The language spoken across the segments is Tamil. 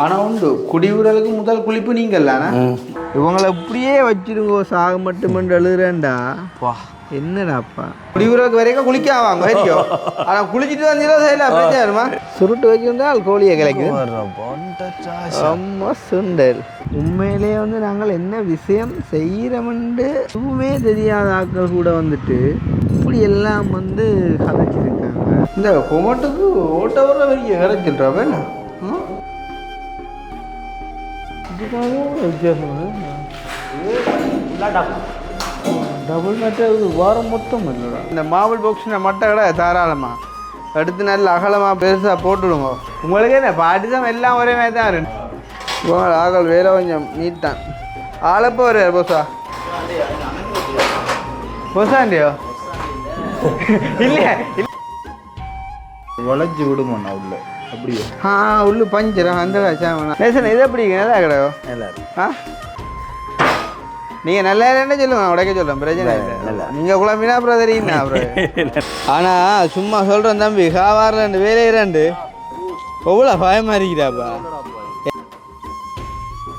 ஆனால் உண்டு குடியுறலுக்கு முதல் குளிப்பு நீங்கள் தானே இவங்களை இப்படியே வச்சிருங்கோ சாக மட்டும் எழுதுறேன்டா என்னடாப்பா குடியுறவுக்கு வரைக்கும் குளிக்க ஆவாங்க வரைக்கும் ஆனால் குளிச்சுட்டு வந்தீங்கன்னா சரியில்லை பிரச்சனைமா சுருட்டு வச்சிருந்தால் கோழியை கிடைக்குது அம்மா சுண்டல் உண்மையிலேயே வந்து நாங்கள் என்ன விஷயம் செய்கிறோம்னு எதுவுமே தெரியாத ஆட்கள் கூட வந்துட்டு இப்படி எல்லாம் வந்து கதைச்சிருக்காங்க இந்த கொமட்டுக்கு ஓட்ட வர வரைக்கும் கிடைச்சிட்றாப்ப என்ன வித்தியாசம் டபுள் மட்டை வாரம் மொத்தம் இல்லைடா இந்த மாவல் பாக்ஸில் மட்டை கடை தாராளமாக எடுத்து நல்ல அகலமாக பெருசாக போட்டுவிடுங்க உங்களுக்கே என்ன பாட்டி தான் எல்லாம் ஒரே மாதிரி தான் இருக்கு உங்கள் ஆகல் வேலை கொஞ்சம் நீட்டான் ஆளப்போ வருவார் பொசாண்டியோ இல்லையா வளைச்சி விடுமாண்ணா உள்ள அப்படியே உள்ளு பஞ்சரம் அந்த நேசன் இது எப்படி நல்லா கிடையாது நல்லா ஆ நீங்கள் நல்லா இல்லைன்னு சொல்லுங்க உடைக்க சொல்லுவேன் பிரச்சனை இல்லை நீங்கள் குழம்பினா அப்புறம் தெரியுண்ணா அப்புறம் ஆனால் சும்மா சொல்கிறேன் தம்பி காவாரில் ரெண்டு வேலையை ரெண்டு எவ்வளோ பயமாக இருக்கிறாப்பா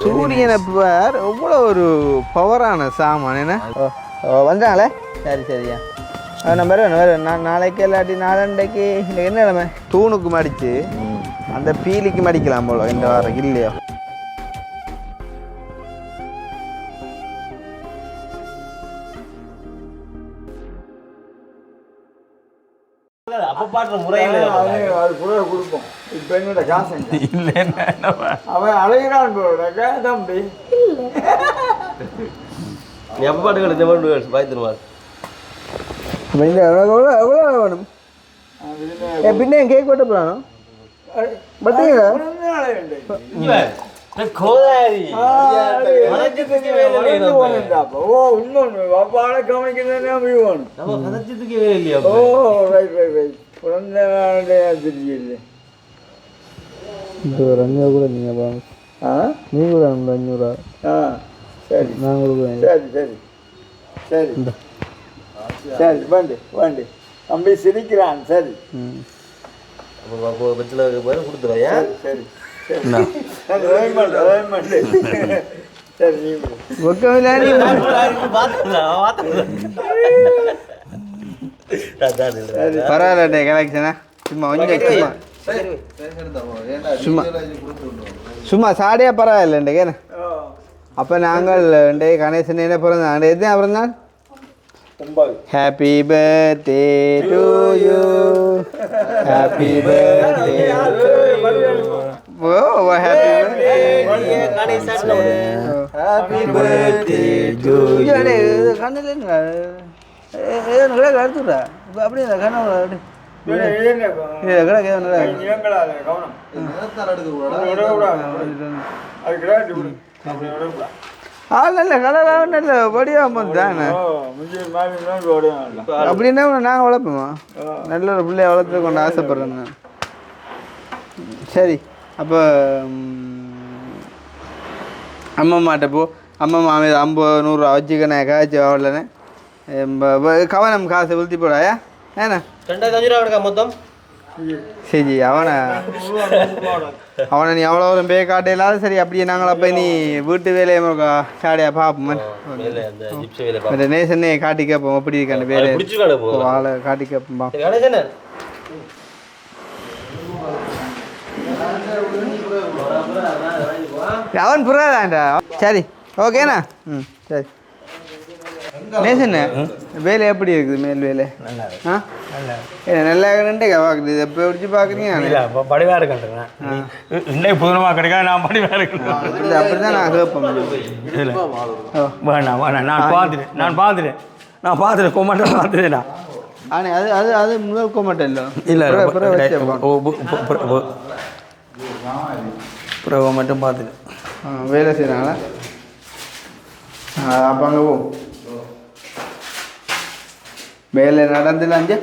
சூரியனை பார் எவ்வளோ ஒரு பவரான சாமான் என்ன வந்தாங்களே சரி சரியா நான் வருவேன் நான் நாளைக்கு இல்லாட்டி நாளண்டைக்கு எனக்கு என்ன நிலைமை தூணுக்கு மடித்து அந்த பீலிக்கு மடிக்கலாம் போல இந்த வாரம் இல்லையோ அப்ப பாட்டுற முறையில் கொடுப்போம் இப்போ என்னோட காசு இல்லை அவன் அழகிறான் தம்பி எப்ப பாட்டுகள் பயத்துருவார் எவ்வளோ வேணும் பின்ன கேக் வெட்ட போகணும் கோதாரி ஒரு 5 கூட நீங்கள் பாருங்க நீங்கள் கூட 500 சரி நான் கொடுக்குறேன் சரி சரி சரி சரி வேண்டு தம்பி சிரிக்கிறான் சரி கொடுத்துருவாயா சரி பரவாயில்ல கலெக்ஷனா சும்மா கொஞ்சம் சும்மா சும்மா சாடியா பரவாயில்ல அப்போ நாங்கள் கணேசன் என்ன பிறந்தாங்க எது அப்புறம் தான் Happy birthday to you. Happy birthday to you. Oh, happy birthday. Happy birthday to you. Jadi, kanal ini lah. Nggak ada tu lah. Apa ni lah kanal lah. Iya, kerana kita nggak ada. Iya, kerana ada. Kau nak? Ada. ஆள் கலராக நல்ல படியாக தானே அப்படின்னா நாங்கள் வளர்ப்போமா நல்ல ஒரு பிள்ளைய வளர்த்து கொண்டு ஆசைப்படுறேங்க சரி அப்போ அம்மாட்ட போ அம்மா மாமி 50-100 வச்சுக்கண்ணே காய்ச்சி அவ்வளோண்ணே கவனம் காசு விழுத்தி போடாயா ஏண்ணா 2500 ரூபா மொத்தம் சரி அவனை நீ அவ்வளோ ஒரு பே காட்ட இல்லாத சரி அப்படியே நாங்கள் அப்போ நீ வீட்டு வேலையை சாடியா பார்ப்போம் நேசனே காட்டி கேட்போம் எப்படி இருக்கான வேலை ஆளை காட்டி கேட்போம் அவன் புறாதான்டா சரி ஓகேண்ணா சரி நேசன் வேலை எப்படி இருக்குது மேல் வேலை நல்லா பார்க்குது இதை எப்போ பிடிச்சி பார்க்குறீங்க படிவாக இருக்கேன் இன்னைக்கு புதுனமாக கிடைக்காது நான் படிவாக இருக்கேன் இல்லை அப்படி தான் நான் கேட்பேன் வேணாம் வேணாம் நான் பார்த்துட்டேன் கொமாட்டை பார்த்துட்டேன்டா ஆனால் அது அது முதல் கொமாட்டை இல்லை பிறகு மட்டும் பார்த்துட்டு வேலை செய்கிறாங்களா அப்போ அங்கே போ வேலை நடந்துலாஞ்ச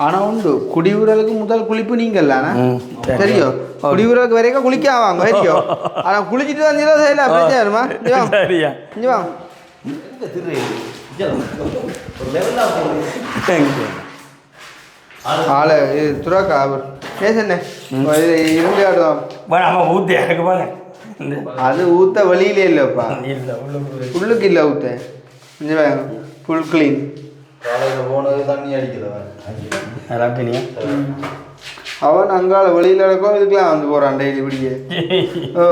ஆனால் உண்டு குடியுறலுக்கு முதல் குளிப்பு நீங்கள் தானே தெரியும் குடியுறலுக்கு வரைக்கும் குளிக்க ஆவாங்க வரைக்கும் ஆனால் குளிச்சுட்டு வந்தீங்கன்னா சரியில்லை பிரச்சனைமா இங்கே வாங்க ஆளு துறாக்கா அவர் பேசுண்ணே இருந்து ஆடுவோம் ஊற்றி எனக்கு பாருங்க அது ஊற்ற வழியிலே இல்லைப்பா, இல்லை உள்ளுக்கு இல்லை ஊற்ற ஃபுல் க்ளீன். காலையில் போனது தண்ணி அடிக்கிறவன் ராட்டினியா அவன் அங்கால வெளியில் இருக்கோ இதுக்கெலாம் வந்து போகிறான் டெய்லி இப்படியே. ஓ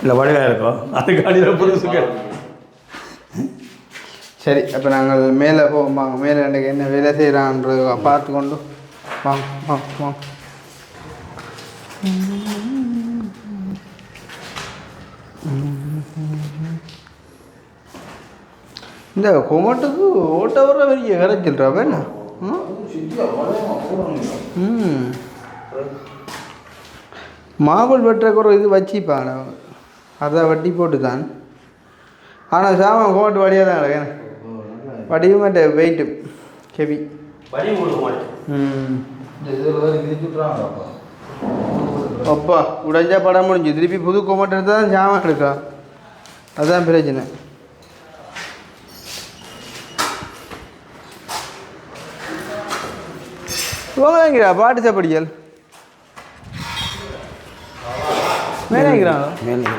இல்லை வடிவாக இருக்கும் அது காலையில் புதுசுக்கு. சரி, அப்போ நாங்கள் மேலே போவோம் வாங்க. மேலே எனக்கு என்ன வேலை செய்கிறான்றது பார்த்து கொண்டு வாங்க வாங்க வாங்க. இந்த கொமட்டுக்கு ஓட்ட வர பெரிய கிடைச்சிட்றா வேணா. மார்பிள் வெட்டுறக்கு ஒரு இது வச்சுப்பாங்க, அதை வட்டி போட்டு தான். ஆனால் சாமான் கோமட்டு வடியாக தான் கிடக்கு. வடியும் மாட்டேன், வெயிட்டு ஹெவி. அப்பா உடஞ்சா படம் முடிஞ்சு திருப்பி புது கொமட்டு எடுத்தால் தான் சாமான் எடுக்கா, அதுதான் பிரச்சனை. வாங்கிறா பாட்டு சாப்பிடியல் மேலேங்கிறாங்க மேலே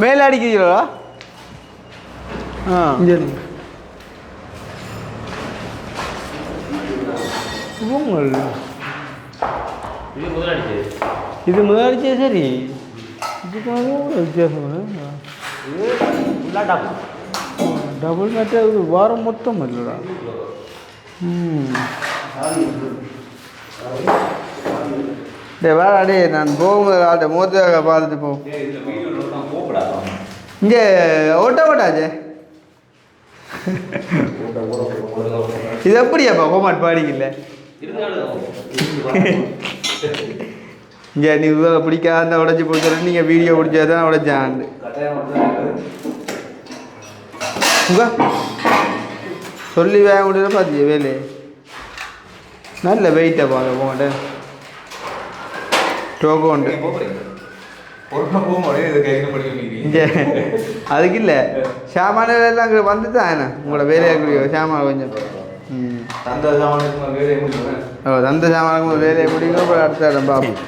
மேலே அடிக்கிறீங்களா? ஆ சரி. இது முதலடிச்சே சரி, இதுக்காக வித்தியாசம். டபுள் மேட்டே இது வாரம் மொத்தம் இல்லைடா. டே வேற அடே, நான் போகும்போது ஆட்ட மூத்தாக பார்த்துட்டு போ. இங்கே ஓட்ட ஓட்டாச்சே இது எப்படியாப்பா கோமாட் பாடிக்கல இங்கே நீ பிடிக்காத உடச்சி போட்டு நீங்கள் வீடியோ பிடிச்சாதான் உடச்சாண்டு சொல்லி வேக முடியல பார்த்திய வேலை நல்ல வெயிட்டை பாருங்க போங்கட்ட டோக்கோ உண்டு இங்கே அதுக்கு இல்லை சாமான எல்லாம் அங்கே வந்து தான் என்ன உங்களோட வேலையாக சாமான கொஞ்சம் தந்த சாமானுக்கு வேலையை முடியும். ஓ தந்த சாமானுக்கு வேலையை முடியும். அப்புறம் அடுத்த இடம் பார்ப்போம்.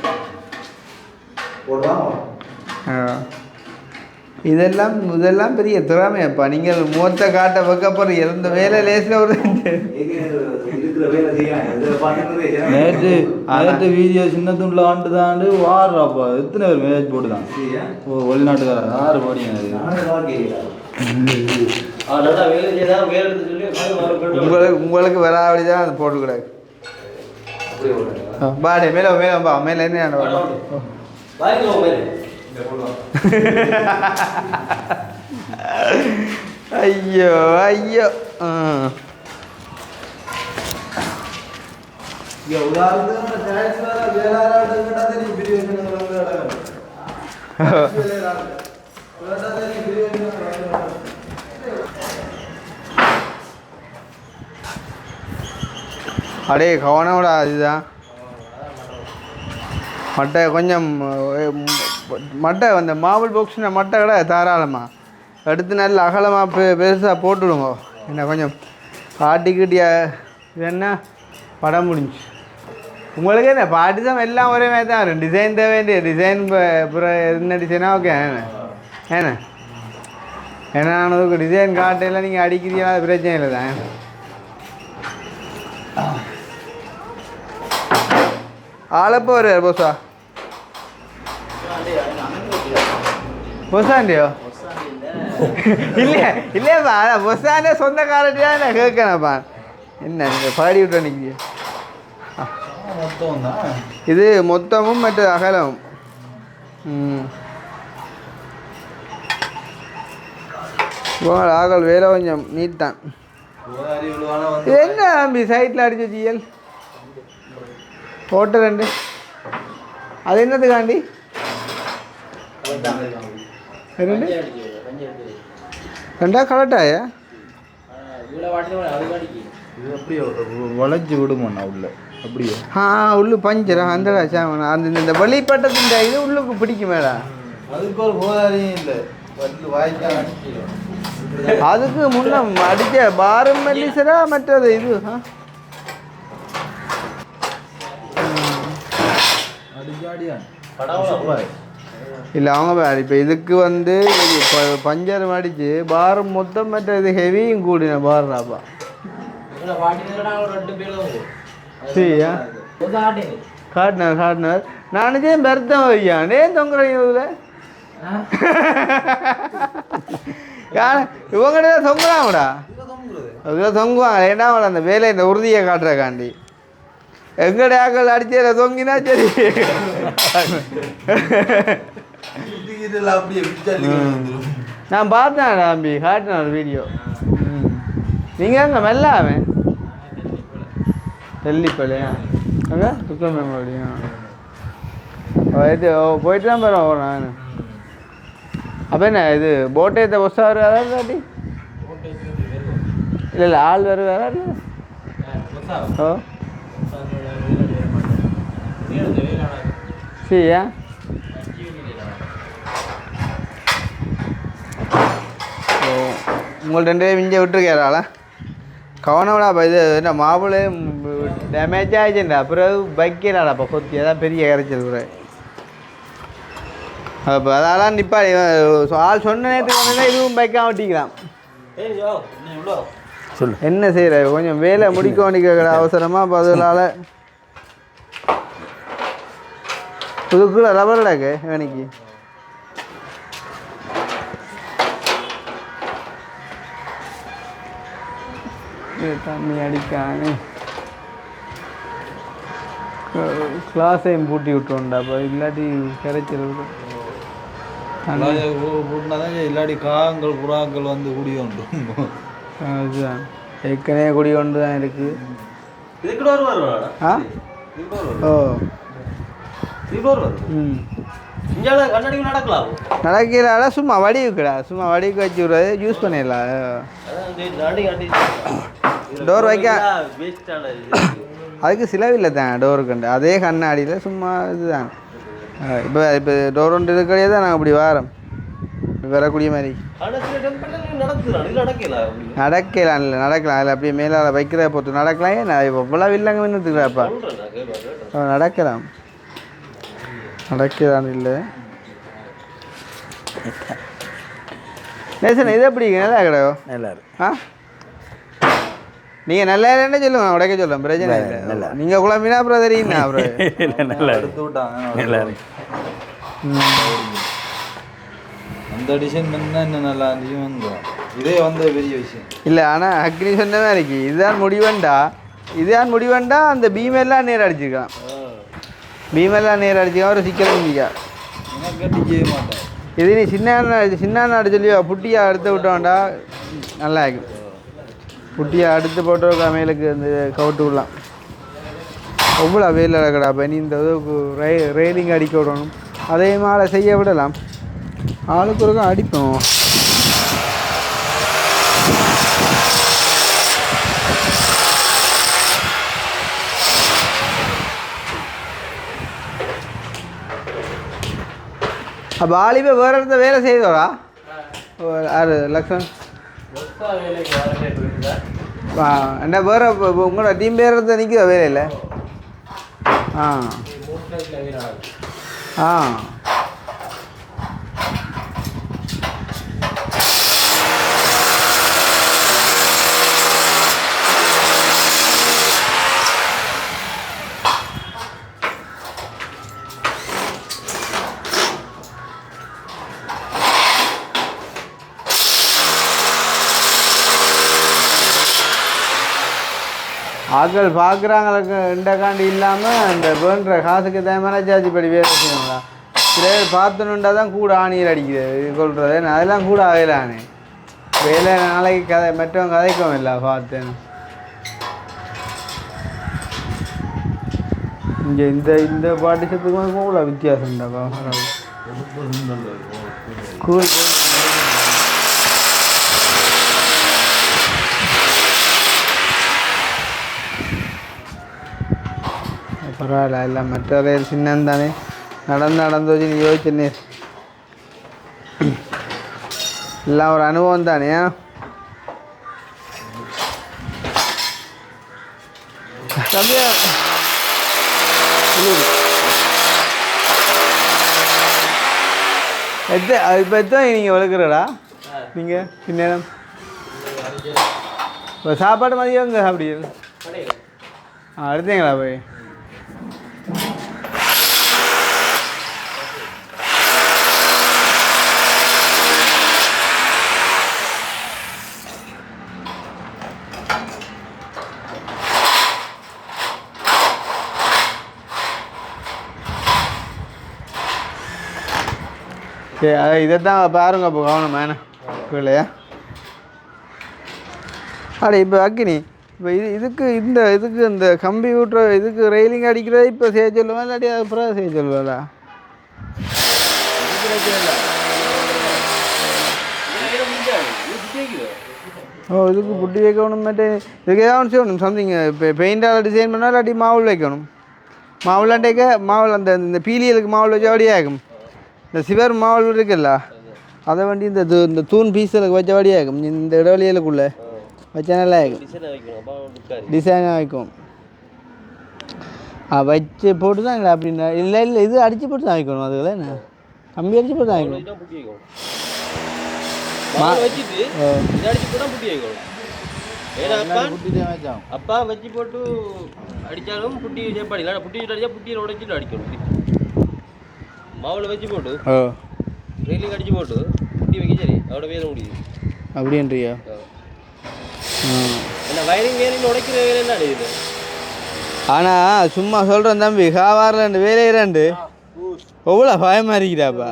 இதெல்லாம் பெரிய திறமையப்பா. நீங்கள் மூத்த காட்ட வைக்கப்புறம் இருந்த வேலை லேசில் ஒரு நேற்று வீடியோ சின்ன துண்டில் ஆண்டு தாண்டு வாடுறாப்பா எத்தனை பேர் மேட்ச் போட்டு தான் வெளிநாட்டுக்காரர் 6 போடிங்க. உங்களுக்கு வராபடி தான் அது போட்டுக்கூடாது. பாடே மேலே மேலே பா மேலே என்ன ஐயோ ஐயோ. அடே கவனம்டா, அதுதான் மட்டை கொஞ்சம் மட்டை அந்த மார்பிள் பாக்ஸ்னா மட்டை கடை தாராளமாக எடுத்து நல்ல அகலமாக பெருசாக போட்டுவிடுங்க. என்ன கொஞ்சம் பாட்டிக்கிட்டியா என்ன படம் முடிஞ்சு உங்களுக்கு என்ன பாட்டி தான் எல்லாம் ஒரே மாதிரி தான் வரும். டிசைன் தான் வேண்டிய டிசைன் என்ன டிசைனாக ஓகே ஏண்ணே ஏன்னா டிசைன் காட்டையில் நீங்கள் அடிக்கிறீங்களா அது பிரச்சனை இல்லை தான். ஆளப்போ வருவார் போசா பொசாண்டியோ இல்லையா இல்லையாப்பா அதான் பொசாண்டே சொந்தக்காரட்டியா நான் கேட்கணப்பா. என்ன நீங்கள் பாடி விட்டு நிற்கிறிய இது மொத்தமும் மற்ற அகலமும். ஆகல் வேலை கொஞ்சம் நீட் தான். இது என்ன தம்பி சைட்டில் அடிச்ச ஜிஎல் ஓட்ட 2 அது என்னதுக்காண்டி 2 கரெக்டாயா வளைச்சி விடுமாண்ணா உள்ள அப்படியே உள்ளு பஞ்சரா அந்த சாமன் அந்த இந்த வெளிப்பட்டத்தின் இது உள்ளுக்கு பிடிக்குமேடா. அதுக்கு ஒரு போதாரியும் இல்லை வந்து வாய்க்கால் அதுக்கு முன்ன அடிச்ச பாரம் மெல்லிசரா மற்றது இது இல்லை அவங்க இப்போ இதுக்கு வந்து பஞ்சர் அடிச்சு பாரம் மொத்தம் மற்ற இது ஹெவியும் கூடின பாருடாப்பா சரியா காட்டினார் நானே பெருத்தம் வையானே தொங்குறீங்க இதில் இவங்ககிட்ட தொங்குறாங்கடா அதுதான் தொங்குவாங்க ஏன்னா அந்த வேலை இந்த உறுதியை காட்டுறக்காண்டி எங்கட ஆக்கள் அடிச்ச தொங்கினா சரி நான் பார்த்தேன் தம்பி காட்டின ஒரு வீடியோ நீங்கள் அங்கே மெல்லாமே தெல்லிப்பள்ளையா அங்கே துக்கம் மேம்படியா இது போயிட்டு தான் போகிறோம் நான் அப்போ என்ன இது போட்டை பொஸ்ஸா வருவாரா இல்லாட்டி இல்லை ஆள் வருவாரா இல்லை ஓ சரியா ஓ உங்கள்ட்ட 2 பேரும் இங்கே விட்டுருக்காராளா கவனம்டாப்பா இது என்ன மாப்பிள்ளை டேமேஜ் ஆகிடுச்சுண்டா அப்புறம் பைக்கிறாடாப்பா கொத்தி அதான் பெரிய இறைச்சல் கூட அப்போ அதெல்லாம் நிப்பாடி ஆள் சொன்ன நேரத்துக்கு வந்தா இதுவும் பைக்காக ஓட்டிக்கலாம் சொல்லு என்ன செய்கிற கொஞ்சம் வேலை முடிக்க வேண்டிய அவசரமாக அப்போ அதனால புதுக்குள்ள ரபர்டாக்கு வேணிக்கு தண்ணி அடிக்கானே கிளாஸையும் பூட்டி விட்டுருண்டா அப்போ இல்லாட்டி கரைச்சல் பூட்டினாதான் இல்லாட்டி காகங்கள் புறாக்கள் வந்து குடி கொண்டு அதுதான் ஏற்கனவே குடி கொண்டு தான் இருக்குது ஓ நடக்கல சும்மா வடிவுக்குடா சும்மா வடிவுக்கு வச்சு விடுறது யூஸ் பண்ணிடலாம் டோர் வைக்க அதுக்கு சிலவில்லை தான் டோருக்குண்டு அதே கண்ணாடியில் சும்மா இதுதான் இப்போ டோர் ஒன்று இருக்கிறதே தான் நாங்கள் இப்படி வாரோம் வரக்கூடிய மாதிரி நடக்கலாம் இல்லை நடக்கலாம் அதில் அப்படியே மேலே வைக்கிறத பொறுத்து நடக்கலாம் ஏன் இப்போ இவ்வளோ இல்லைங்க இன்னத்துக்குறாப்பா நடக்கலாம் நடக்கிறான் இல்லை நேசன் இது எப்படி நல்லா கிடையோ நல்லா ஆ நீங்கள் நல்லா இல்லைன்னு சொல்லுங்க உடைக்க சொல்லுங்க பிரச்சனை இல்லை நல்லா நீங்கள் குழம்பினா அப்புறம் தெரியுண்ணா அப்புறம் நல்லா எடுத்து விட்டாங்க நல்லா அந்த டிசைன் பண்ணால் இன்னும் நல்லா இருந்துச்சு வந்துடும் இதே வந்து பெரிய விஷயம் இல்லை ஆனால் அக்னி சொன்ன மாதிரி இருக்கு இதுதான் முடிவண்டா அந்த பீமெல்லாம் நேரம் அடிச்சிருக்கான் பீமெல்லாம் நேரம் அடிச்சுக்கான் ஒரு சிக்கல் இருந்துக்கா கட்டி செய்ய மாட்டேன் இது நீ சின்ன அடிச்சொல்லியோ புட்டியாக எடுத்து விட்டோம்டா நல்லா இருக்கும் புட்டியாக அடுத்து போட்டோக்கா மேலுக்கு இந்த கவுட்டு விடலாம் எவ்வளோ வெயில் கிடக்கடா இப்போ நீ இந்த இதுக்கு ரெயிலிங் அடிக்க விடணும் அதே மாதிரி செய்ய விடலாம் ஆளுக்கு ஒருக்கா அடிப்போம் அப்போ ஆலிபே வேறு இடத்துல வேலை செய்தோடா யார் லக்ஷ்மன் என்ன வேறு உங்களோட டீம் வேறு இடத்துல நிற்குதா வேலையில் ஆ ஆட்கள் பார்க்குறாங்களுக்கு இண்டக்காண்டி இல்லாமல் அந்த வேணுற காசுக்கு தேவையான சார்ஜ் படி வேலை செய்யணுங்களா சில பேர் பார்த்துனுண்டா தான் கூட ஆணியில் அடிக்குது கொள்வது அதெல்லாம் கூட ஆகலானே வேலை நாளைக்கு மற்றவங்க கதைக்கவும் இல்லை பார்த்தேன் இங்கே இந்த பாட்டிசத்துக்கும் கூட வித்தியாசம் உண்டாப்பா கூழ் பரவாயில்ல எல்லாம் மற்ற சின்னம் தானே நடந்து வச்சு நீ யோசிச்சுன்னு எல்லாம் ஒரு அனுபவம் தானே கம்மியா இப்போ எத்தனை நீங்கள் வளர்க்குறடா நீங்கள் பின்னேரம் இப்போ சாப்பாடு மதியம் இங்கே சாப்பிடுங்க எடுத்தீங்களா போய் சரி இதை தான் பாருங்க இப்போ கவனம் வேணாம் இல்லையா அடே இப்போ அக்கினி இப்போ இதுக்கு இந்த கம்ப்யூட்டர் இதுக்கு ரெயிலிங் அடிக்கிறத இப்போ செய்ய சொல்லுவேன் இல்லாட்டி அது அப்புறம் செய்ய சொல்லுவேடா இதுக்கு புட்டி வைக்கணும் மட்டும் இதுக்கு ஏதாவது செய்யணும் சம்திங் இப்போ பெயிண்டால் டிசைன் பண்ணால் இல்லாட்டி மாவுள் வைக்கணும் மாவுளாண்டேக்க மாவுள் இந்த பீலியலுக்கு மாவுள் வச்சா வடியாகும் இந்த சிவர் மாவுள் இருக்குல்ல அதை வண்டி இந்த தூண் பீஸலுக்கு வச்ச வடியாகும் இந்த இடவெளியலுக்குள்ளே வச்சா நல்லா ஆகும் டிசைனாக வைக்கும் வச்சு போட்டு தான் இல்லை அப்படின்னா இல்லை இது அடித்து போட்டு தான் வைக்கணும் அதுக்குள்ள என்ன கம்பி அடித்து போட்டு தான் வைக்கணும் அப்பா வச்சு போட்டு அடிச்சாலும் புட்டி சேப்பாடிக்கலாம் புட்டி அடிச்சா புட்டியில் உடைச்சிட்டு அடிக்கணும் மாவுல வச்சு போட்டு ரெயிலிங் அடிச்சு போட்டு புட்டி வைக்க சரி அதோட வேலை முடியுது அப்படின்றியா என்ன வயரிங் வேலைன்னு உடைக்கிற வேலை என்ன அடையுது ஆனால் சும்மா சொல்கிறேன் தம்பி காவாரில் ரெண்டு வேலையை ரெண்டு எவ்வளோ பயமாக இருக்கிறாப்பா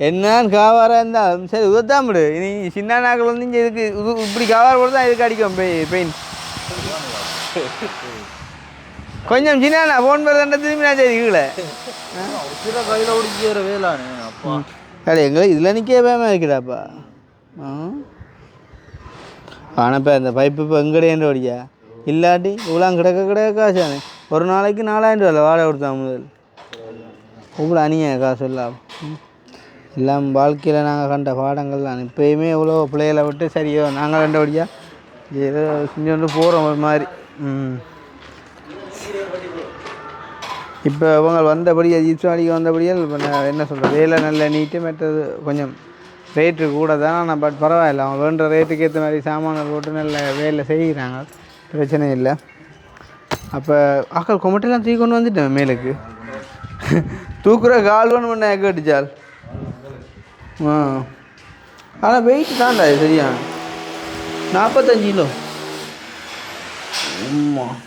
என்னான்னு காவாராக இருந்தால் சரி உதத்தான் விடு இனி சின்ன நாக்கள் வந்து இங்கே இதுக்கு இப்படி காவார போட்டு தான் இதுக்கு அடிக்கும் பெயின் கொஞ்சம் சின்ன ஃபோன் பண்ணுறேன் திரும்பி நான் சரி கீழே கையில் ஓடிக்கிற வேலானே அப்பா அடே எங்களுக்கு இதில் நிற்க பயமாக இருக்கிறாப்பா ஆனால் இப்போ இந்த பைப்பு இப்போ எங்கடையன்ற ஓடியா இல்லாட்டி இவ்வளோ கிடக்க காசானே ஒரு நாளைக்கு 4000 ரூபா வாடகை கொடுத்தா முதல் இவ்வளோ அணிய காசு எல்லாம் எல்லாம் வாழ்க்கையில் நாங்கள் கண்ட பாடங்கள் தான் இப்போயுமே எவ்வளோ பிள்ளைகளை விட்டு சரியோ நாங்கள் கண்டபடியா ஏதோ செஞ்சு வந்து போகிறோம் ஒரு மாதிரி இப்போ அவங்க வந்தபடியா ஜீப்சாடிக்கு வந்தபடியால் இப்போ நான் என்ன சொல்கிறேன் வேலை நல்ல நீட்டு மற்றது கொஞ்சம் ரேட்டு கூட தான் ஆனால் பட் பரவாயில்ல அவங்க வேண்ட ரேட்டுக்கு ஏற்ற மாதிரி சாமான்கள் போட்டு நல்ல வேலை செய்கிறாங்க பிரச்சனை இல்லை அப்போ ஆக்கள் கொமட்டெல்லாம் தூக்கி கொண்டு வந்துட்டேன் மேலுக்கு தூக்குற கால் ஒன்று பண்ண கேட்டுச்சால் ஆனால் வெயிட் தான்டா இது சரியா 45 கிலோ ஆமாம்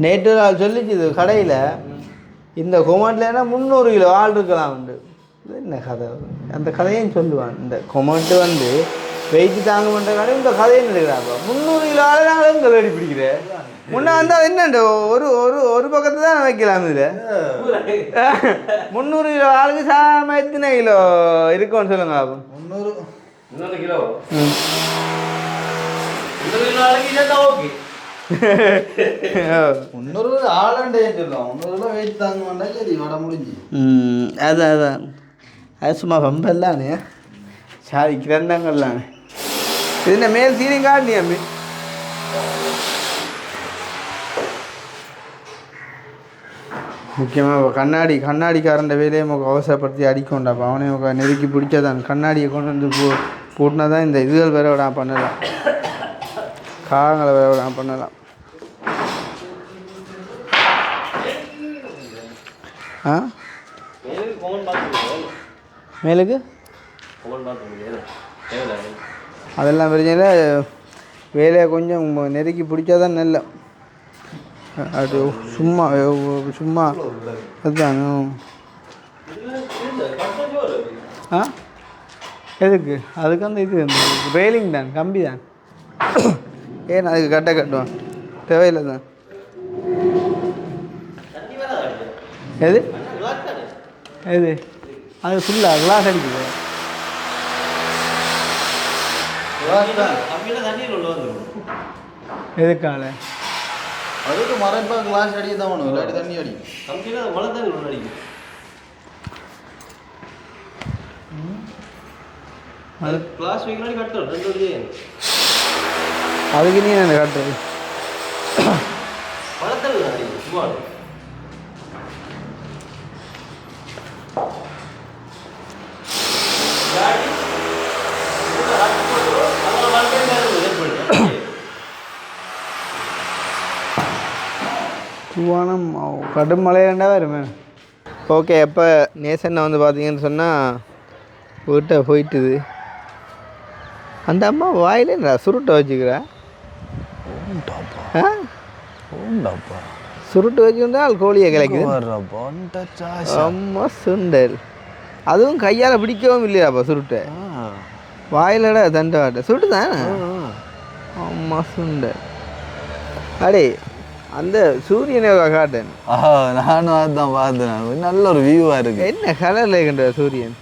நேற்று ஆள் சொல்லிச்சு இது கடையில் இந்த கொமெண்ட்லன்னா 300 கிலோ ஆள் இருக்கலாம் உண்டு இது என்ன கதை அந்த கதையும் சொல்லுவான் இந்த கொமெண்ட் வந்து வெயிட்டு தாங்க பண்ணுற கடை இந்த கதையும் இருக்கிறாங்க 300 கிலோ ஆள் நாங்கள் எங்கே வேடி பிடிக்கிறேன் முன்னே வந்தால் என்னண்டு ஒரு பக்கத்து தான் வைக்கலாம் இதில் 300 கிலோ ஆளுக்கு சாம எத்தனை கிலோ இருக்கும்னு சொல்லுங்க அப்போ 300 கிலோ 300 கிலோ ஆளுக்கு இதான் ஓகே 300 ஆளாண்டே சொல்லலாம் 300 வெயிட் தாங்க வேண்டாம் சரி வட முடிஞ்சு அதான் அது சும்மா பம்பல்லானே சாரி கிரந்தங்கள்லானே இதுன மேல் சீலிங் காட்டினியா அம்மி முக்கியமாக கண்ணாடிக்காரண்ட வேலையை நமக்கு அவசரப்படுத்தி அடிக்கொண்டாப்பா அவனே நெருக்கி பிடிச்சதான் கண்ணாடியை கொண்டு வந்து போட்டினா தான் இந்த இதுகள் வேற விட பண்ணலாம் காகங்களை வேற விட பண்ணலாம் மேலுக்கு அதெல்லாம் பிரச்சனை வேலையை கொஞ்சம் நெருக்கி பிடிச்சாதான் நல்ல அது சும்மா அதுதான் எதுக்கு அதுக்கு அந்த இது ரெயிலிங் தான் கம்பி தான் ஏன் அதுக்கு கட்டுவான் தேவையில்லை தான் எது அது ஃபுல்லாக கிளாஸ் அடிக்குது எதுக்கால அதுக்கு மறைப்பாக கிளாஸ் அடிக்க தான் வேணும் இல்லாட்டி தண்ணி அடிக்கும் கம்பியில் மழை தண்ணி ஒன்று அடிக்கும் அது கிளாஸ் வைக்கிறாடி கட்டணும் 2 வருது அதுக்கு நீ என்ன கட்டுறது தூவானம் கடும் மழையாண்டா வருமே. ஓகே, எப்போ நேசன் வந்து பார்த்தீங்கன்னு சொன்னால் வீட்டை போயிட்டுது. அந்த அம்மா வாயில சுருட்டை வச்சுக்கிறா. சுருட்டு வச்சுருந்தால் கோழியை கிளைக்குது. அம்மா சுண்டல், அதுவும் கையால் பிடிக்கவும் இல்லையாப்பா சுருட்டை. வாயிலட தண்டை சுருட்டு தானே. அம்மா சுண்டல். அடே அந்த சூரியனை காட்டேன். நானும் அதுதான் பார்த்தேன். நல்ல ஒரு வியூவாக இருக்கு. என்ன கலரில் இருக்கின்ற சூரியன்.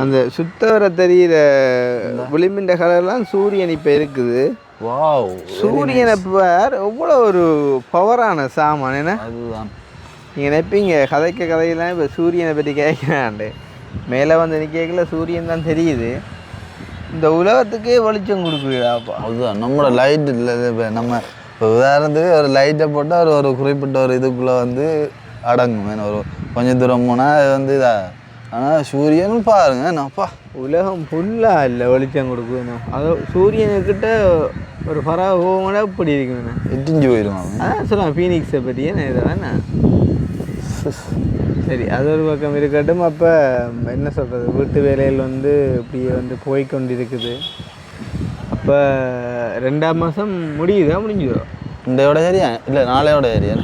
அந்த சுத்தவர தெரிகிற விளிம்பின்ற கலர்லாம் சூரியன் இப்போ இருக்குது. வாவ், சூரியனை பார் எவ்வளோ ஒரு பவரான சாமான். என்ன அதுதான் நீங்கள் நினைப்பீங்க கதையெல்லாம் இப்போ சூரியனை பற்றி கேட்கிறாண்டு. மேலே வந்து நிற்கல சூரியன் தான் தெரியுது. இந்த உலகத்துக்கே வெளிச்சம் கொடுக்குறாப்பா. அதுதான் நம்மளோட லைட் இல்லை. இப்போ நம்ம இப்போ உதாரணத்துக்கு ஒரு லைட்டை போட்டால் ஒரு குறிப்பிட்ட ஒரு இதுக்குள்ளே வந்து அடங்கும். ஒரு கொஞ்சம் தூரம் போனால் அது வந்து இதாக. ஆனால் சூரியன் பாருங்க நான்ப்பா உலகம் ஃபுல்லாக இல்லை வெளிச்சம் கொடுக்குதுண்ணா. அது சூரியனுக்கிட்ட ஒரு பறவை போகக்கூட இப்படி இருக்குண்ணா. எட்டிஞ்சு போயிடுவாங்க. அதான் சொல்லுவாங்க ஃபீனிக்ஸை பற்றி. என்ன இதை வேணா சரி, அது ஒரு பக்கம் இருக்கட்டும். அப்போ என்ன சொல்கிறது, வீட்டு வேலைகள் வந்து இப்படியே வந்து போய்கொண்டிருக்குது. அப்போ 2ஆம் மாதம் முடியுதா முடிஞ்சுதோ? இந்தோட சரியா இல்லை நாளையோட சரியா?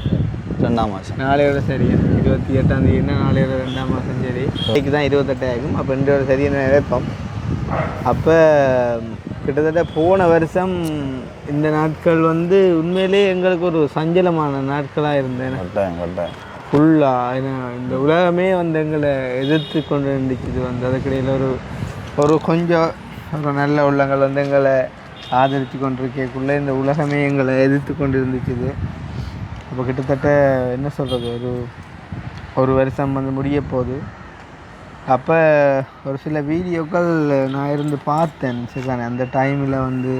2ஆம் மாதம் நாளையோட சரியா? 28ஆம் தேதினா நாளையோட 2ஆம் மாதம் சரி. இன்னைக்கு தான் 28 ஆகும். அப்போ 2ஓட சரியான நினைப்போம். அப்போ கிட்டத்தட்ட போன வருஷம் இந்த நாட்கள் வந்து உண்மையிலே எங்களுக்கு ஒரு சஞ்சலமான நாட்களாக இருந்தேன். கட்டாயம் ஃபுல்லாக. ஏன்னா இந்த உலகமே வந்து எங்களை எதிர்த்து கொண்டு இருந்துச்சு. வந்து அதுக்கிடையில் ஒரு கொஞ்சம் ஒரு நல்ல உள்ளங்கள் வந்து எங்களை ஆதரித்து கொண்டிருக்கக்குள்ளே இந்த உலகமே எங்களை எதிர்த்து கொண்டு இருந்துச்சு. அப்போ கிட்டத்தட்ட என்ன சொல்கிறது, ஒரு வருஷம் வந்து முடிய போகுது. அப்போ ஒரு சில வீடியோக்கள் நான் இருந்து பார்த்தேன். சரிதானே, அந்த டைமில் வந்து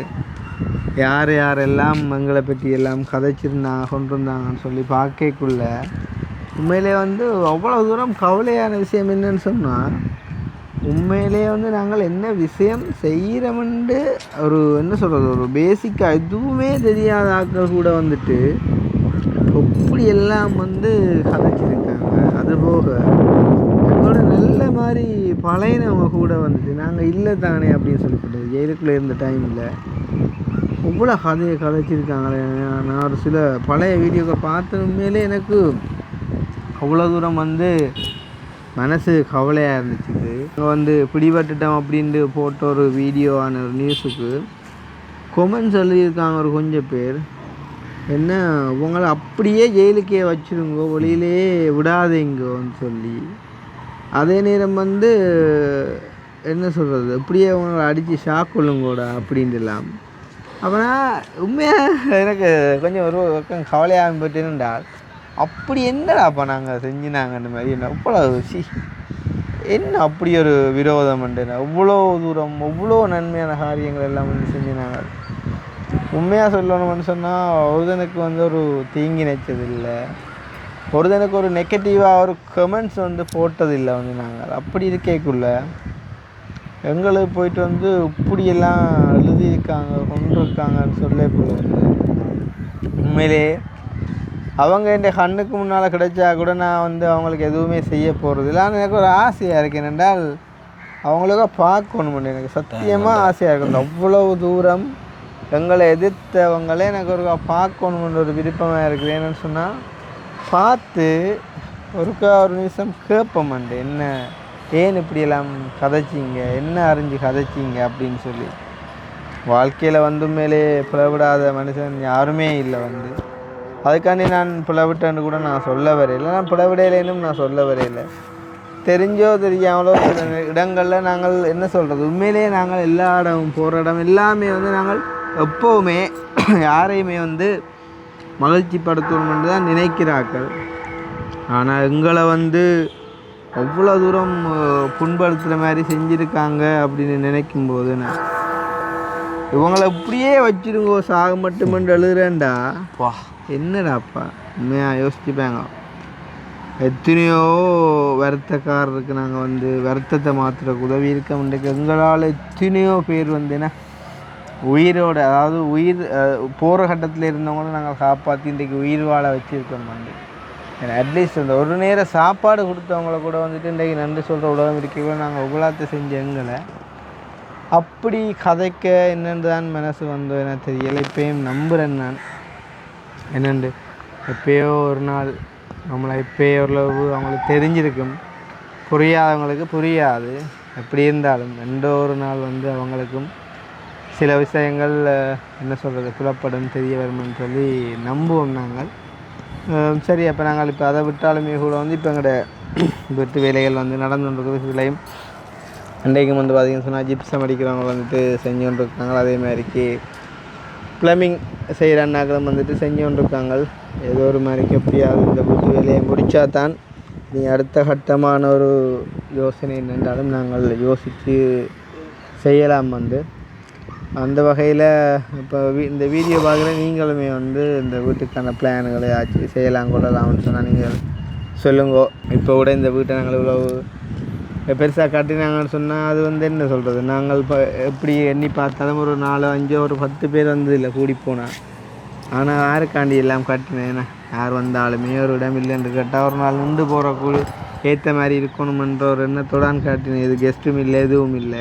யாரெல்லாம் எங்களை பற்றி எல்லாம் கதைச்சிருந்தாங்க கொண்டிருந்தாங்கன்னு சொல்லி பார்க்கக்குள்ள உண்மையிலே வந்து அவ்வளோ தூரம் கவலையான விஷயம் என்னன்னு சொன்னால், உண்மையிலே வந்து நாங்கள் என்ன விஷயம் செய்கிறோம்னு ஒரு என்ன சொல்கிறது, ஒரு பேசிக்காக எதுவுமே தெரியாத ஆட்கள் கூட வந்துட்டு எப்படி எல்லாம் வந்து கதைச்சிருக்காங்க. அதுபோக எங்களோட நல்ல மாதிரி பழையனவங்க கூட வந்துட்டு நாங்கள் இல்லை தானே அப்படின்னு சொல்லிவிட்டு ஜெயிலுக்குள்ளே இருந்த டைமில் இவ்வளோ கதையை கதைச்சிருக்காங்களே. நான் ஒரு சில பழைய வீடியோக்கள் பார்த்த உண்மையிலே எனக்கு அவ்வளோ தூரம் வந்து மனசு கவலையாக இருந்துச்சு. இங்கே வந்து பிடிபட்டுட்டோம் அப்படின்ட்டு போட்ட ஒரு வீடியோவான ஒரு நியூஸுக்கு கொமெண்ட்ஸ் எழுதியிருக்காங்க ஒரு கொஞ்சம் பேர். என்ன உங்களை அப்படியே ஜெயிலுக்கே வச்சுருங்கோ, வெளியிலே விடாதீங்கன்னு சொல்லி. அதே நேரம் வந்து என்ன சொல்கிறது, அப்படியே உங்களை அடித்து ஷாக் கொள்ளுங்கூடா அப்படின்ட்டுலாம். அப்போனா உண்மையாக எனக்கு கொஞ்சம் ஒரு பக்கம் கவலையாக போயிட்டுருந்தால் அப்படி என்னடாப்பா நாங்கள் செஞ்சினாங்கன்ற மாதிரி. என்ன இவ்வளோ என்ன அப்படி ஒரு விரோதம் உண்டுனா இவ்வளோ தூரம் இவ்வளோ நன்மையான காரியங்கள் எல்லாம் வந்து செஞ்சினாங்க. உண்மையாக சொல்லணும்னு சொன்னால் ஒருதனுக்கு வந்து ஒரு தீங்கி நினைச்சதில்லை, ஒருதனுக்கு ஒரு நெகட்டிவாக ஒரு கமெண்ட்ஸ் வந்து போட்டதில்லை வந்து. நாங்கள் அப்படி இருக்கக்குள்ள எங்களுக்கு போயிட்டு வந்து இப்படியெல்லாம் எழுதியிருக்காங்க கொண்டிருக்காங்கன்னு சொல்லக்குள்ள வந்து உண்மையிலே அவங்க என் கண்ணுக்கு முன்னால் கிடைச்சா கூட நான் வந்து அவங்களுக்கு எதுவுமே செய்ய போகிறது இல்லை. ஆனால் எனக்கு ஒரு ஆசையாக இருக்குது. என்னென்றால் அவங்களுக்கா பார்க்கணும். எனக்கு சத்தியமாக ஆசையாக இருக்குது. அவ்வளோ தூரம் எங்களை எதிர்த்தவங்களே எனக்கு ஒரு பார்க்கணுன்ற ஒரு விருப்பமாக இருக்குது. என்னென்னு சொன்னால் பார்த்து ஒரு நிமிஷம் கேட்போம்ண்டு, என்ன ஏன் இப்படியெல்லாம் கதைச்சிங்க, என்ன அறிஞ்சு கதைச்சிங்க அப்படின்னு சொல்லி. வாழ்க்கையில் வந்து மேலே பிளவிடாத மனுஷன் யாருமே இல்லை வந்து. அதுக்காண்டி நான் பிளவிட்டேன்னு கூட நான் சொல்ல வரையில்லை, நான் பிளவிடையிலேனும் நான் சொல்ல வரையில்லை. தெரிஞ்சோ தெரியாமலோ சில இடங்களில் நாங்கள் என்ன சொல்கிறது, உண்மையிலேயே நாங்கள் எல்லா இடமும் போகிற இடம் எல்லாமே வந்து நாங்கள் எப்போவுமே யாரையுமே வந்து மகிழ்ச்சி படுத்தணும்னு தான் நினைக்கிறார்கள். ஆனால் எங்களை வந்து அவ்வளோ தூரம் புண்படுத்துகிற மாதிரி செஞ்சுருக்காங்க அப்படின்னு நினைக்கும் போது நான் இவங்களை இப்படியே வச்சிருங்கோ சாக மட்டுமென்று எழுதுறேன்டா என்னடாப்பா உண்மையாக யோசிச்சுப்பாங்க. எத்தனையோ வருத்தக்காரருக்கு நாங்கள் வந்து வருத்தத்தை மாற்றுறக்கு உதவி இருக்க இன்றைக்கு எங்களால் எத்தனையோ பேர் வந்து என்ன உயிரோட அதாவது உயிர் போகிற கட்டத்தில் இருந்தவங்களும் நாங்கள் காப்பாற்றி இன்றைக்கு உயிர் வாழ வச்சுருக்கோம் வந்து. ஏன்னா அட்லீஸ்ட் அந்த ஒரு நேரம் சாப்பாடு கொடுத்தவங்கள கூட வந்துட்டு இன்றைக்கு நன்றி சொல்கிற உலகம் இருக்கவே நாங்கள் உகலாத்தை செஞ்ச எங்களை அப்படி கதைக்க என்னென்று தான் மனசு வந்தோ எனக்கு தெரியலை. இப்போயும் நம்புகிறேன் நான் என்னென்று எப்பயோ ஒரு நாள் நம்மளை இப்போயே ஓரளவு அவங்களுக்கு தெரிஞ்சிருக்கும், புரியாதவங்களுக்கு புரியாது. எப்படி இருந்தாலும் எந்த ஒரு நாள் வந்து அவங்களுக்கும் சில விஷயங்கள் என்ன சொல்கிறது புலப்படும் தெரிய வரும்னு சொல்லி நம்புவோம் நாங்கள். சரி, அப்போ நாங்கள் இப்போ அதை விட்டாலுமே கூட வந்து இப்போ எங்களோட வீட்டு வேலைகள் வந்து நடந்து கொண்டிருக்கிற சிலையும் அன்றைக்கும் வந்து பார்த்திங்கன்னு சொன்னால் ஜிப்சம் அடிக்கிறவங்க வந்துட்டு செஞ்சு கொண்டிருக்காங்க. அதே மாதிரிக்கு ப்ளம்பிங் செய்கிற அண்ணாக்களும் வந்துட்டு செஞ்சு கொண்டிருக்காங்க. ஏதோ ஒரு மாதிரிக்கு எப்படியாவது இந்த வீட்டு வேலையை முடித்தா தான் நீ அடுத்த கட்டமான ஒரு யோசனை என்னென்றாலும் நாங்கள் யோசித்து செய்யலாம் வந்து. அந்த வகையில் இப்போ இந்த வீடியோ பார்க்குற நீங்களுமே வந்து இந்த வீட்டுக்கான பிளான்களை ஆச்சு செய்யலாம் கொள்ளலாம்னு சொன்னால் நீங்கள் சொல்லுங்கோ. இப்போ கூட இந்த வீட்டை நாங்கள் இவ்வளவு பெருசாக காட்டினாங்கன்னு சொன்னால் அது வந்து என்ன சொல்கிறது, நாங்கள் இப்போ எப்படி எண்ணி பார்த்தாலும் ஒரு 4, 5, ஒரு 10 பேர் வந்தது இல்லை கூடி போனால். ஆனால் யாருக்காண்டி எல்லாம் கட்டினேன்னா யார் வந்தாலுமே ஒரு இடம் இல்லைன்னு கேட்டால் ஒரு நாள் நின்று போகிற கூடி ஏற்ற மாதிரி இருக்கணுமென்ற ஒரு எண்ணத்தோடான்னு காட்டினேன். இது கெஸ்ட்டும் இல்லை எதுவும் இல்லை,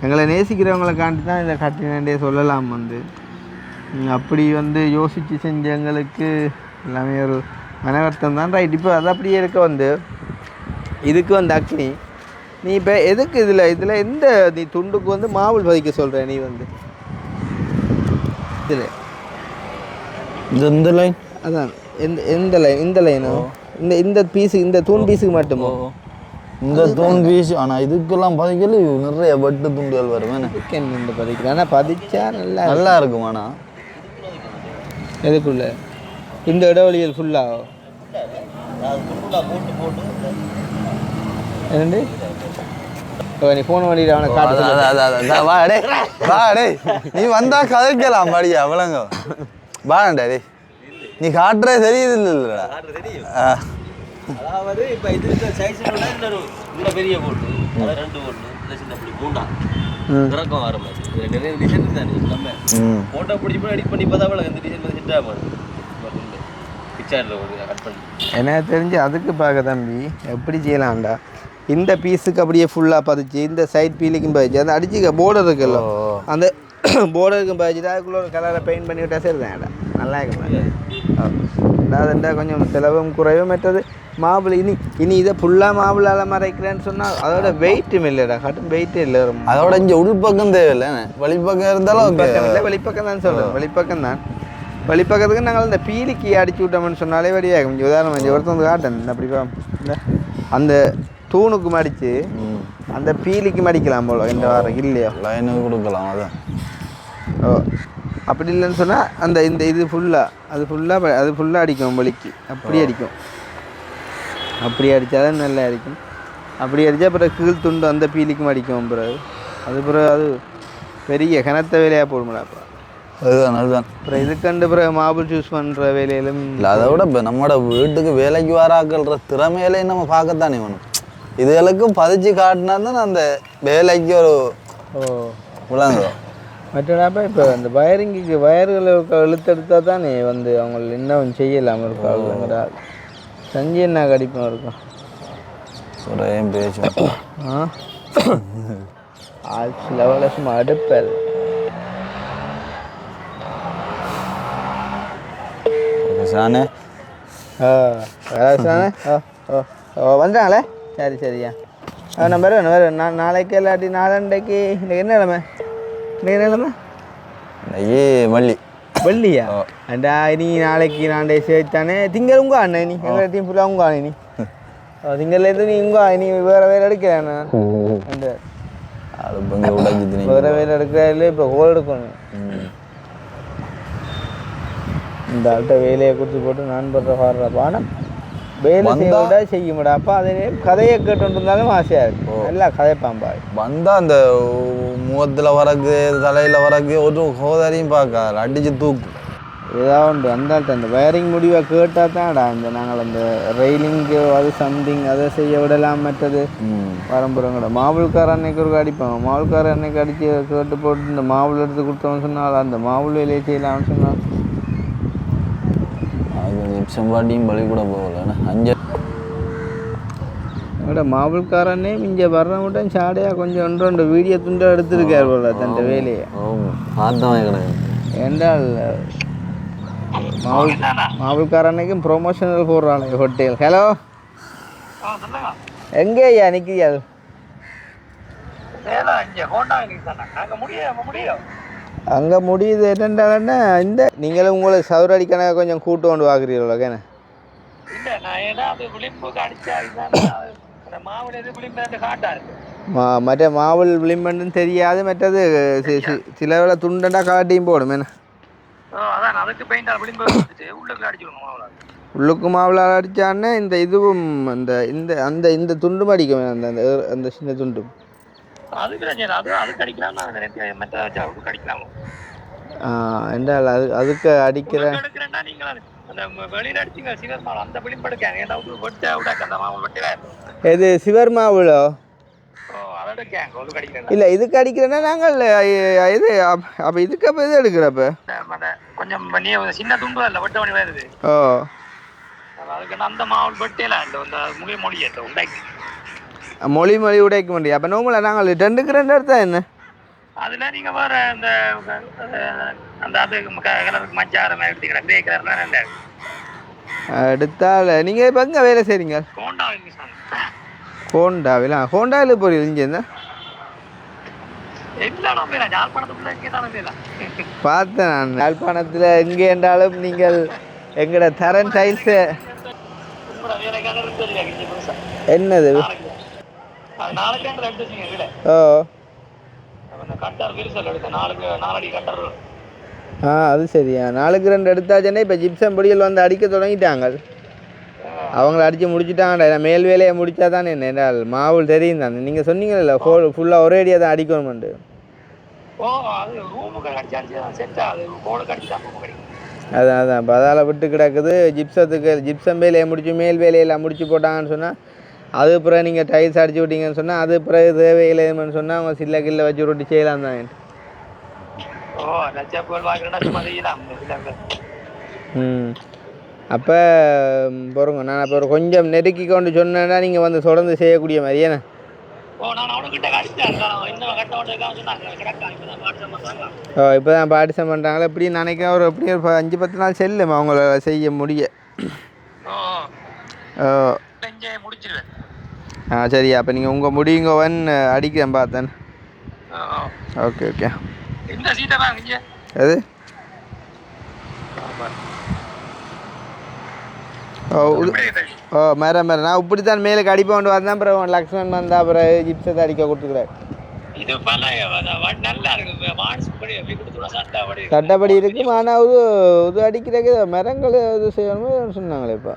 எங்களை நேசிக்கிறவங்களை காண்டி தான் இதை காட்டினேன்டே சொல்லலாம் வந்து. அப்படி வந்து யோசித்து செஞ்ச எங்களுக்கு எல்லாமே ஒரு மனவர்த்தம் தான். ரைட், இப்போ அது அப்படியே இருக்க வந்து இதுக்கு வந்து அக்னி நீ இப்போ எதுக்கு இதில் எந்த நீ துண்டுக்கு வந்து மாவுள் பதிக்க சொல்கிற நீ வந்து இந்த லைன் அதான் எந்த லைன் இந்த லைனோ இந்த பீஸுக்கு இந்த தூண் பீஸுக்கு மட்டுமோ இந்த தூண் பீஸ்? ஆனால் இதுக்கெல்லாம் பதிக்கல நிறைய வெட்டு துண்டுகள் வரும். என்ன பதிக்கிறேன் ஆனால் பதிச்சா நல்லா இருக்கும். ஆனால் எதுக்குள்ள இந்த இடைவெளியில் ஃபுல்லாக என்னண்டு நீ ஃபோன் பண்ணிட்டு அவனை காட்டு. நீ வந்தா கதைக்கலாம் படியா விளங்க பாடா டே, நீ காட்டுற தெரியுது இல்லைடா. அதாவது இப்போ இது சைஸோட இந்த பெரிய போட்டு 2 போட்டு இல்லை சின்ன அப்படி பூண்டா இறக்கம் வர மாதிரி இதில் நிறைய டிசைன் தானே நம்ம ஃபோட்டோ பிடிச்சி போய் எடிட் பண்ணி பார்த்தா அவளை இந்த டிசைன் வந்து செட் ஆக மாட்டேன் பிக்சரில் ஒரு கட் பண்ணி எனக்கு தெரிஞ்சு அதுக்கு பார்க்க தம்பி எப்படி செய்யலாம்டா. இந்த பீஸுக்கு அப்படியே ஃபுல்லாக பதிச்சு இந்த சைட் பீலிக்கும் பதிச்சு அந்த அடிச்சு போர்டர் இருக்குல்ல அந்த போர்டருக்கும் பதிச்சுட்டு அதுக்குள்ளே ஒரு கலரை பெயிண்ட் பண்ணி விட்டா சரி தான் நல்லா இருக்கும். அதுண்டா கொஞ்சம் செலவும் குறைவும். மற்றது மாவுள் இனி இதை ஃபுல்லாக மாவுளால் மறைக்கிறேன்னு சொன்னால் அதோட வெயிட்டும் இல்லைடா, கட்டும் வெயிட்டே இல்லை. அதோட இங்கே உள்பக்கம் தேவையில்லை, வெளிப்பக்கம் இருந்தாலும் இல்லை வெளிப்பக்கம் தான் சொல்கிறேன், வெளிப்பக்கம் தான். வெளிப்பக்கத்துக்கு நாங்கள் இந்த பீலிக்கு அடிச்சு விட்டோம்னு சொன்னாலே வழியாகும். கொஞ்சம் உதாரணம் கொஞ்சம் ஒருத்தர் வந்து காட்டேன் அப்படி அந்த தூணுக்கு மடித்து அந்த பீலிக்கு மடிக்கலாம் போல இந்த வாரம் இல்லையா லைனுக்கு கொடுக்கலாம். அதான் அப்படி இல்லைன்னு சொன்னால் அந்த இது ஃபுல்லாக அடிக்கும் வலிக்கு அப்படி அடிக்கும். அப்படி அடித்தாதான் நல்லா அடிக்கும். அப்படி அடித்தா அப்புறம் கீழ் துண்டு அந்த பீலிக்கும் அடிக்கும். பிறகு அது பெரிய கனத்த வேலையாக போடும்டா. அதுதான் அப்புறம் இதுக்கண்டு பிறகு மாபிள் சூஸ் பண்ணுற வேலையிலும் இல்லை. அதை விட இப்போ நம்மளோட வீட்டுக்கு வேலைக்கு வராக்கள்ற திறமையிலையும் நம்ம பார்க்கத்தானே வேணும். இதுகளுக்கும் பதிச்சு காட்டினா தான் அந்த வேலைக்கு ஒரு விளங்கும். மற்றடாப்பா இப்போ அந்த வயரிங்குக்கு வயர்களை இழுத்தெடுத்தா தானே வந்து அவங்க இன்னும் செய்யலாமல் இருக்காங்க. செஞ்சு என்ன கடிப்பாக இருக்கும் சொல்கிறேன் பேச்சு லெவலில் சும்மா அடுப்பாது. சானே வந்துட்டாங்களே. சரியா நம்ம வேறு நாளைக்கு இல்லாட்டி நாளண்டைக்கு இன்னைக்கு என்ன கிழமை? வெள்ளியா? அண்டா இனி நாளைக்கு நாண்டே சேர்த்தானே திங்கள் உங்க அண்ணன் நீ எங்களை டீம் ஃபுல்லாக உங்க அண்ணன் நீ திங்கள்லேருந்து நீ உங்க நீ வேறு எடுக்கிறேன் வேறு எடுக்கிறதில்ல. இப்போ ஹோல் எடுக்கணும். இந்த ஆள்கிட்ட வேலையை கொடுத்து போட்டு நான் படுற பாடுற பாடம் வேலை செய்ய விட செய்ய முடியும். அப்போ அதே கதையை கேட்டு இருந்தாலும் ஆசையாக இருக்கும். நல்லா கதைப்பாம்பா வந்தால் அந்த முகத்தில் வரக்கு தலையில் வரக்கு ஒரு ஹோதாரியும் பார்க்க அடித்து தூக்கும். ஏதாவது உண்டு அந்தாட்ட அந்த வயரிங் முடிவை கேட்டால் தான்டா இந்த நாங்கள் அந்த ரெயிலிங்கு அது சம்திங் அதை செய்ய விடலாம். மற்றது வரம்புறங்கட மாவுள்கார அன்னைக்கு ஒரு அடிப்பாங்க. மாவுள்கார அன்னைக்கு அடித்து கேட்டு போட்டு இந்த மாவுள் எடுத்து கொடுத்தவன்னு சொன்னால் அந்த மாவுள் வேலையை செய்யலாம்னு சொன்னால் அது செம்பாட்டியும் பலி கூட போகல 5 விட மாவுள்காரனே இங்கே வர்றவங்க சாடையாக கொஞ்சம் ஒன்று வீடியோ துண்டாக எடுத்துருக்கார் போல தன் வேலையை என்றால் மாவுள்காரனுக்கும் ப்ரொமோஷனல் போடுறாங்க ஹோட்டல். ஹலோ எங்கே ஐயா நிற்கிறீர்கள்? அங்கே முடியுது என்னென்னா இந்த நீங்களும் உங்களை சதுரடி கணக்கு கொஞ்சம் கூட்டு கொண்டு பார்க்குறீங்களோ கேன மற்ற மாவுள் விளிம்புன்னு தெரியாது. மற்றது சில வேளை துண்டண்டா காட்டியும் போடும் என்ன உள்ளுக்கு மாவுளால் அடித்தானே இந்த இதுவும் அந்த இந்த அந்த இந்த துண்டும் அடிக்கும் அந்த அந்த அந்த சின்ன துண்டும் என்றால் அது அதுக்கு அடிக்கிற எது சிவர் மாவுளோ இல்லை இதுக்கு அடிக்கிறேன்னா நாங்கள் இது அப்போ இதுக்கு அப்போ இது எடுக்கிறப்ப கொஞ்சம் சின்ன துண்டு இல்லை வெட்ட மணி வருது. ஓ அதுக்கு அந்த மாவு வெட்டையில அந்த மொழி உண்டாக்கி மொழி உடைக்க முடியும். அப்போ நோம்பல நாங்கள் 2க்கு 2 எடுத்தா என்ன அதுல நீங்க வேற அந்த அந்த அது கலருக்கு மஞ்சாரம் எடுத்துக்கிறேன் கிரே கலர்லாம் நல்லா எடுத்தால் நீங்கள் இப்போ எங்கே வேலை செய்கிறீங்க? ஹோண்டாவில் போகிறீங்க இங்கே இருந்தா பார்த்தேன் நான் யாழ்ப்பாணத்தில் எங்கே என்றாலும் நீங்கள் எங்களோட தரன் டைல்ஸு என்னது ஓ அது சரியா 4க்கு 2 எடுத்தாச்சுன்னா இப்போ ஜிப்சம் பொடியில் வந்து அடிக்க தொடங்கிட்டாங்க. அவங்கள அடித்து முடிச்சுட்டாங்கடா. நான் மேல் வேலையை முடித்தா தானே என்ன மாவுள் தெரியும் தானே நீங்கள் சொன்னீங்கல்ல ஃபுல்லாக ஒரே அடியாக தான் அடிக்கணுமெண்டு. அதான் இப்போ அதால் விட்டு கிடக்குது. ஜிப்சம் வேலையை முடிச்சு மேல் வேலையெல்லாம் முடிச்சு போட்டாங்கன்னு சொன்னால் அது பிறகு நீங்கள் டைல்ஸ் அடிச்சு விட்டீங்கன்னு சொன்னால் அது பிறகு தேவையில்லைன்னு சொன்னால் அவங்க சில்ல கில்ல வச்சு ரொட்டி செய்யலாம் தான். அப்போ போகிறோங்க நான் அப்போ கொஞ்சம் நெருக்கி கொண்டு சொன்னேன்னா நீங்கள் வந்து தொடர்ந்து செய்யக்கூடிய மாதிரி ஏன்னா இப்போ தான் பார்ட்டிசன் பண்ணுறாங்களே எப்படி நினைக்கிறேன் ஒரு எப்படி ஒரு 5-10 நாள் செல்லும் அவங்கள செய்ய முடிய. சரி அப்போ நீங்கள் உங்கள் முடியுங்கவன் அடிக்கிறேன் பார்த்தேன். ஓகே ஓகே அது மேரம் நான் இப்படி தான் மேலே அடிப்பேன் கொண்டு வந்தேன். அப்புறம் லக்ஷ்மண் வந்தா அப்புறம் ஜிப்சத்தை அடிக்க கொடுத்துக்கிறார். சட்டப்படி இருக்கும். ஆனால் இது அடிக்கிறதுக்கு மரங்கள் இது செய்யணும்னு சொன்னாங்களே இப்போ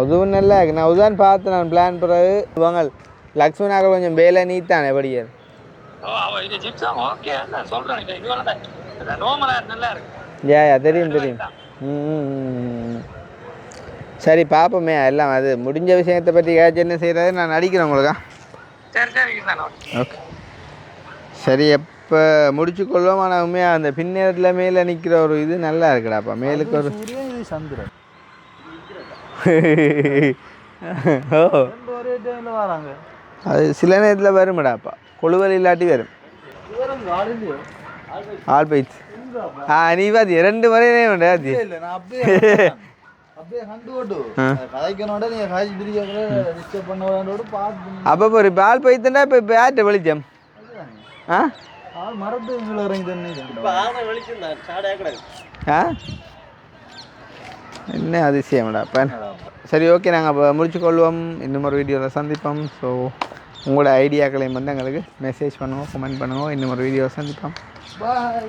உதவும் நல்லா இருக்கு. நான் உதான் பார்த்தேன் நான் பிளான் பிறகு வாங்க லக்ஷ்மணாக கொஞ்சம் வேலை நீத்தானே படியார். தெரியும் தெரியும். சரி பார்ப்போமே எல்லாம் அது முடிஞ்ச விஷயத்தை பற்றி கேட்க என்ன செய்கிறது நான் நடிக்கிறேன் உங்களுக்கா. ஓகே சரி எப்போ முடிச்சுக்கொள்வோம். ஆனால் உண்மையாக அந்த பின்னேரத்தில் மேலே நிற்கிற ஒரு இது நல்லா இருக்குடாப்பா. மேலுக்கு ஒரு சந்திரன் வராங்க அது சில நேரத்தில் வரும்டாப்பா. கொழுவல் இல்லாட்டி வரும் ஆல் பைட்ஸ். நீ பாத்தி 2 முறையே உண்டு அது அப்போ ஒரு பால் பைத்துண்டா இப்போ பேட்டை வெளிச்சம் என்ன அதிசயம்டாப்பா. சரி ஓகே நாங்கள் அப்போ முடிச்சுக்கொள்வோம். இன்னும் ஒரு வீடியோவில் சந்திப்போம். ஸோ உங்களோட ஐடியாக்களையும் வந்து எங்களுக்கு மெசேஜ் பண்ணுவோம், கமெண்ட் பண்ணுவோம். இன்னும் ஒரு வீடியோவில் சந்திப்போம். பாய்.